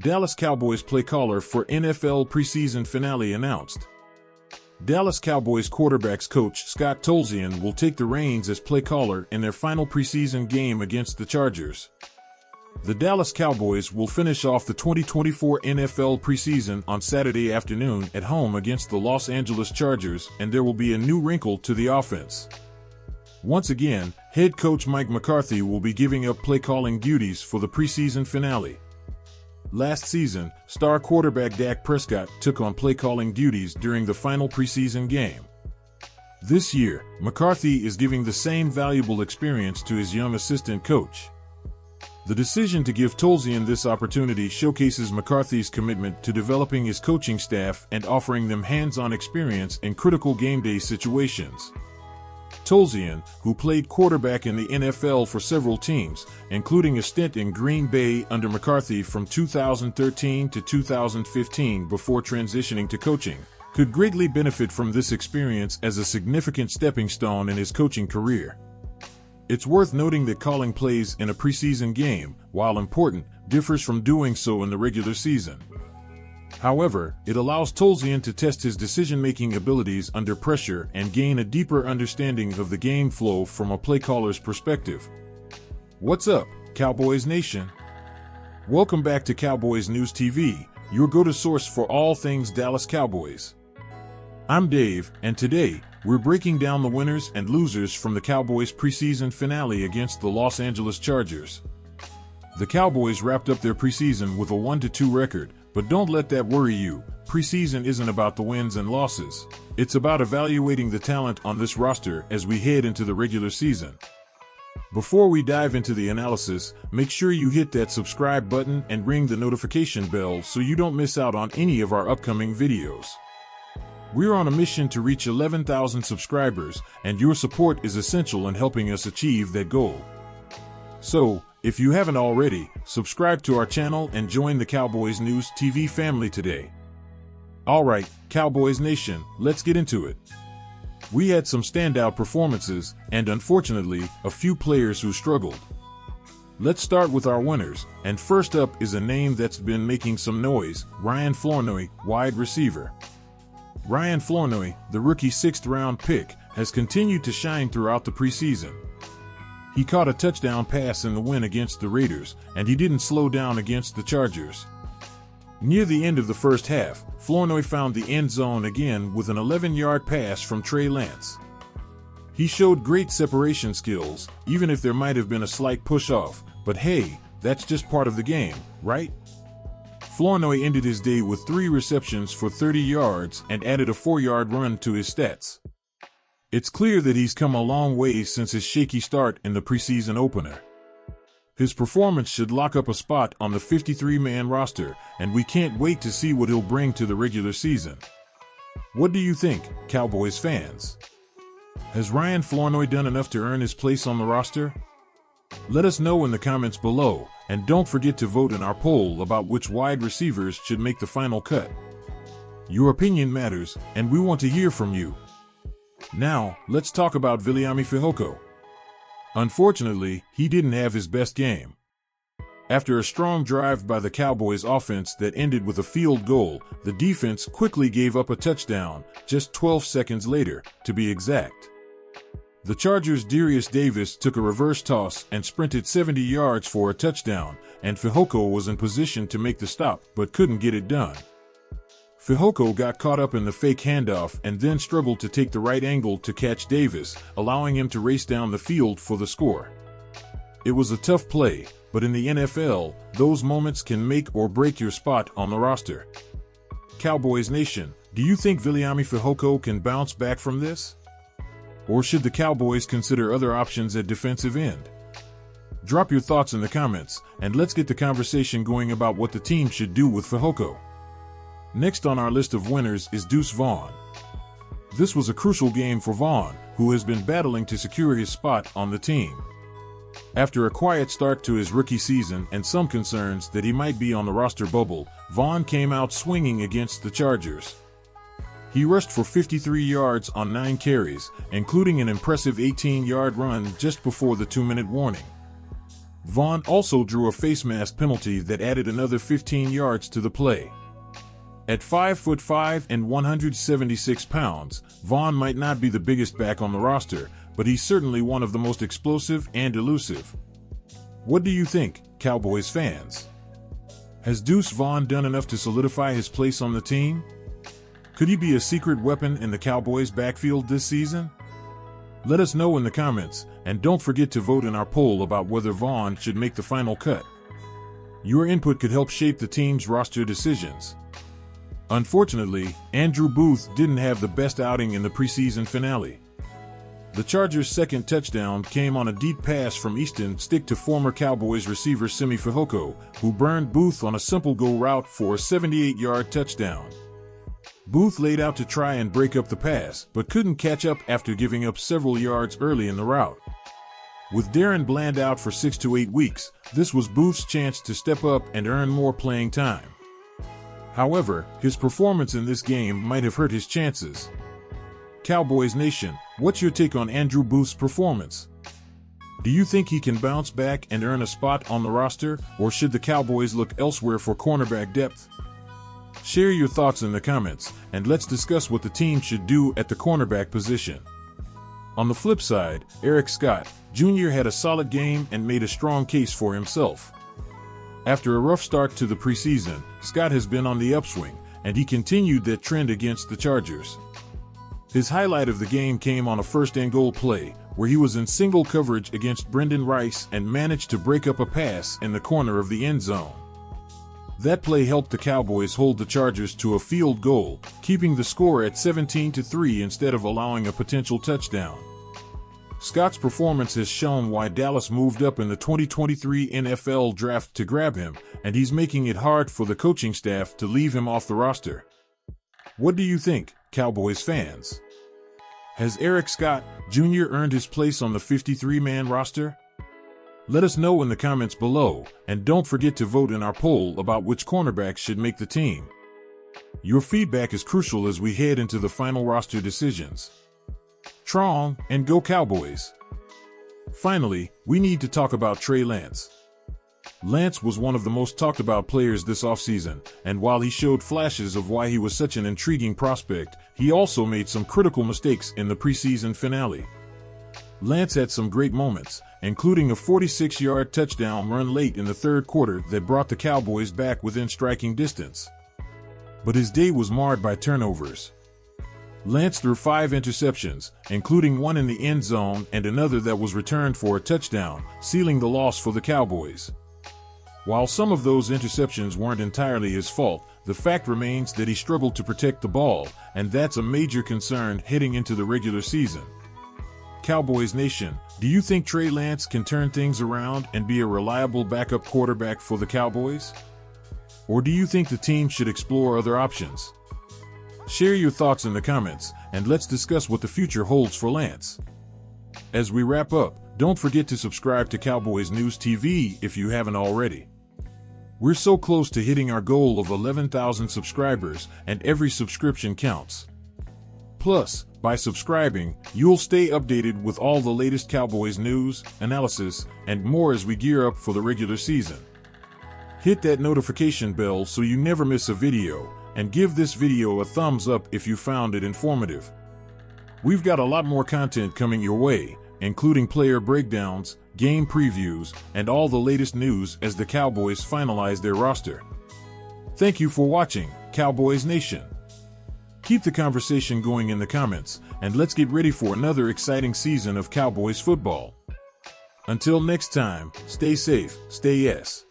Dallas Cowboys play caller for NFL preseason finale announced. Dallas Cowboys quarterbacks coach Scott Tolzien will take the reins as play caller in their final preseason game against the Chargers. The Dallas Cowboys will finish off the 2024 NFL preseason on Saturday afternoon at home against the Los Angeles Chargers, and there will be a new wrinkle to the offense. Once again, head coach Mike McCarthy will be giving up play-calling duties for the preseason finale. Last season, star quarterback Dak Prescott took on play-calling duties during the final preseason game. This year, McCarthy is giving the same valuable experience to his young assistant coach. The decision to give Tolzien this opportunity showcases McCarthy's commitment to developing his coaching staff and offering them hands-on experience in critical game day situations. Tolzien, who played quarterback in the NFL for several teams, including a stint in Green Bay under McCarthy from 2013 to 2015 before transitioning to coaching, could greatly benefit from this experience as a significant stepping stone in his coaching career. It's worth noting that calling plays in a preseason game, while important, differs from doing so in the regular season. However, it allows Tolzien to test his decision-making abilities under pressure and gain a deeper understanding of the game flow from a play caller's perspective. What's up, Cowboys Nation? Welcome back to Cowboys News TV, your go-to source for all things Dallas Cowboys. I'm Dave, and today, we're breaking down the winners and losers from the Cowboys preseason finale against the Los Angeles Chargers. The Cowboys wrapped up their preseason with a 1-2 record, but don't let that worry you. Preseason isn't about the wins and losses. It's about evaluating the talent on this roster as we head into the regular season. Before we dive into the analysis, make sure you hit that subscribe button and ring the notification bell so you don't miss out on any of our upcoming videos. We're on a mission to reach 11,000 subscribers, and your support is essential in helping us achieve that goal. So, if you haven't already, subscribe to our channel and join the Cowboys News TV family today. Alright, Cowboys Nation, let's get into it. We had some standout performances, and unfortunately, a few players who struggled. Let's start with our winners, and first up is a name that's been making some noise, Ryan Flournoy, wide receiver. Ryan Flournoy, the rookie 6th-round pick, has continued to shine throughout the preseason. He caught a touchdown pass in the win against the Raiders, and he didn't slow down against the Chargers. Near the end of the first half, Flournoy found the end zone again with an 11-yard pass from Trey Lance. He showed great separation skills, even if there might have been a slight push-off, but hey, that's just part of the game, right? Flournoy ended his day with 3 receptions for 30 yards and added a 4-yard run to his stats. It's clear that he's come a long way since his shaky start in the preseason opener. His performance should lock up a spot on the 53-man roster, and we can't wait to see what he'll bring to the regular season. What do you think, Cowboys fans? Has Ryan Flournoy done enough to earn his place on the roster? Let us know in the comments below, and don't forget to vote in our poll about which wide receivers should make the final cut. Your opinion matters, and we want to hear from you. Now, let's talk about Viliami Fehoko. Unfortunately, he didn't have his best game. After a strong drive by the Cowboys offense that ended with a field goal, the defense quickly gave up a touchdown, just 12 seconds later, to be exact. The Chargers' Darius Davis took a reverse toss and sprinted 70 yards for a touchdown, and Fehoko was in position to make the stop but couldn't get it done. Fehoko got caught up in the fake handoff and then struggled to take the right angle to catch Davis, allowing him to race down the field for the score. It was a tough play, but in the NFL, those moments can make or break your spot on the roster. Cowboys Nation, do you think Viliami Fehoko can bounce back from this? Or should the Cowboys consider other options at defensive end? Drop your thoughts in the comments, and let's get the conversation going about what the team should do with Fehoko. Next on our list of winners is Deuce Vaughn. This was a crucial game for Vaughn, who has been battling to secure his spot on the team. After a quiet start to his rookie season and some concerns that he might be on the roster bubble, Vaughn came out swinging against the Chargers. He rushed for 53 yards on 9 carries, including an impressive 18-yard run just before the 2-minute warning. Vaughn also drew a face mask penalty that added another 15 yards to the play. At 5'5" and 176 pounds, Vaughn might not be the biggest back on the roster, but he's certainly one of the most explosive and elusive. What do you think, Cowboys fans? Has Deuce Vaughn done enough to solidify his place on the team? Could he be a secret weapon in the Cowboys' backfield this season? Let us know in the comments, and don't forget to vote in our poll about whether Vaughn should make the final cut. Your input could help shape the team's roster decisions. Unfortunately, Andrew Booth didn't have the best outing in the preseason finale. The Chargers' second touchdown came on a deep pass from Easton Stick to former Cowboys receiver Simi Fehoko, who burned Booth on a simple go route for a 78-yard touchdown. Booth laid out to try and break up the pass, but couldn't catch up after giving up several yards early in the route. With Darren Bland out for 6 to 8 weeks, this was Booth's chance to step up and earn more playing time. However, his performance in this game might have hurt his chances. Cowboys Nation, what's your take on Andrew Booth's performance? Do you think he can bounce back and earn a spot on the roster, or should the Cowboys look elsewhere for cornerback depth? Share your thoughts in the comments, and let's discuss what the team should do at the cornerback position. On the flip side, Eric Scott, Jr. had a solid game and made a strong case for himself. After a rough start to the preseason, Scott has been on the upswing, and he continued that trend against the Chargers. His highlight of the game came on a first-and-goal play, where he was in single coverage against Brendan Rice and managed to break up a pass in the corner of the end zone. That play helped the Cowboys hold the Chargers to a field goal, keeping the score at 17-3 instead of allowing a potential touchdown. Scott's performance has shown why Dallas moved up in the 2023 NFL Draft to grab him, and he's making it hard for the coaching staff to leave him off the roster. What do you think, Cowboys fans? Has Eric Scott, Jr. earned his place on the 53-man roster? Let us know in the comments below, and don't forget to vote in our poll about which cornerbacks should make the team. Your feedback is crucial as we head into the final roster decisions. Trong, and go Cowboys! Finally, we need to talk about Trey Lance. Lance was one of the most talked about players this offseason, and while he showed flashes of why he was such an intriguing prospect, he also made some critical mistakes in the preseason finale. Lance had some great moments, including a 46-yard touchdown run late in the third quarter that brought the Cowboys back within striking distance. But his day was marred by turnovers. Lance threw 5 interceptions, including one in the end zone and another that was returned for a touchdown, sealing the loss for the Cowboys. While some of those interceptions weren't entirely his fault, the fact remains that he struggled to protect the ball, and that's a major concern heading into the regular season. Cowboys Nation, do you think Trey Lance can turn things around and be a reliable backup quarterback for the Cowboys? Or do you think the team should explore other options? Share your thoughts in the comments, and let's discuss what the future holds for Lance. As we wrap up, don't forget to subscribe to Cowboys News TV if you haven't already. We're so close to hitting our goal of 11,000 subscribers, and every subscription counts. Plus, by subscribing, you'll stay updated with all the latest Cowboys news, analysis, and more as we gear up for the regular season. Hit that notification bell so you never miss a video, and give this video a thumbs up if you found it informative. We've got a lot more content coming your way, including player breakdowns, game previews, and all the latest news as the Cowboys finalize their roster. Thank you for watching, Cowboys Nation. Keep the conversation going in the comments, and let's get ready for another exciting season of Cowboys football. Until next time, stay safe, stay yes.